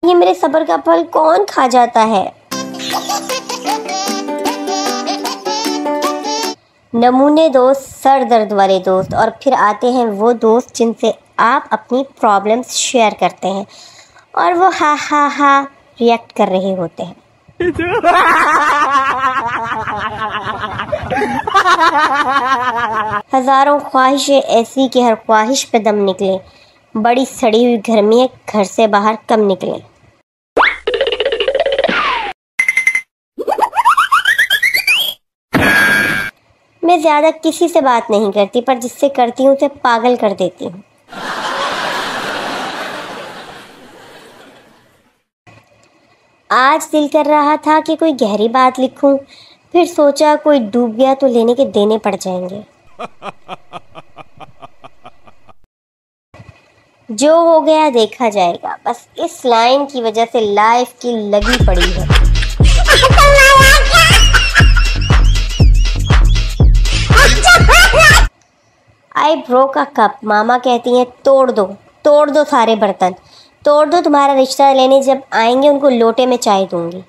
ये मेरे सब्र का फल कौन खा जाता है। नमूने दोस्त, सर दर्द वाले दोस्त, और फिर आते हैं वो दोस्त जिनसे आप अपनी प्रॉब्लम्स शेयर करते हैं और वो हा हा हा रिएक्ट कर रहे होते हैं। हजारों ख्वाहिशें ऐसी कि हर ख्वाहिश पे दम निकले, बड़ी सड़ी हुई गर्मी है, घर से बाहर कम निकले। मैं ज्यादा किसी से बात नहीं करती, पर जिससे करती हूँ उसे पागल कर देती हूँ। आज दिल कर रहा था कि कोई गहरी बात लिखूं, फिर सोचा कोई डूब गया तो लेने के देने पड़ जाएंगे। जो हो गया देखा जाएगा, बस इस लाइन की वजह से लाइफ की लगी पड़ी है। आई ब्रोक अ कप, मामा कहती हैं तोड़ दो सारे बर्तन, तोड़ दो, तुम्हारा रिश्ता लेने जब आएंगे उनको लोटे में चाय दूंगी।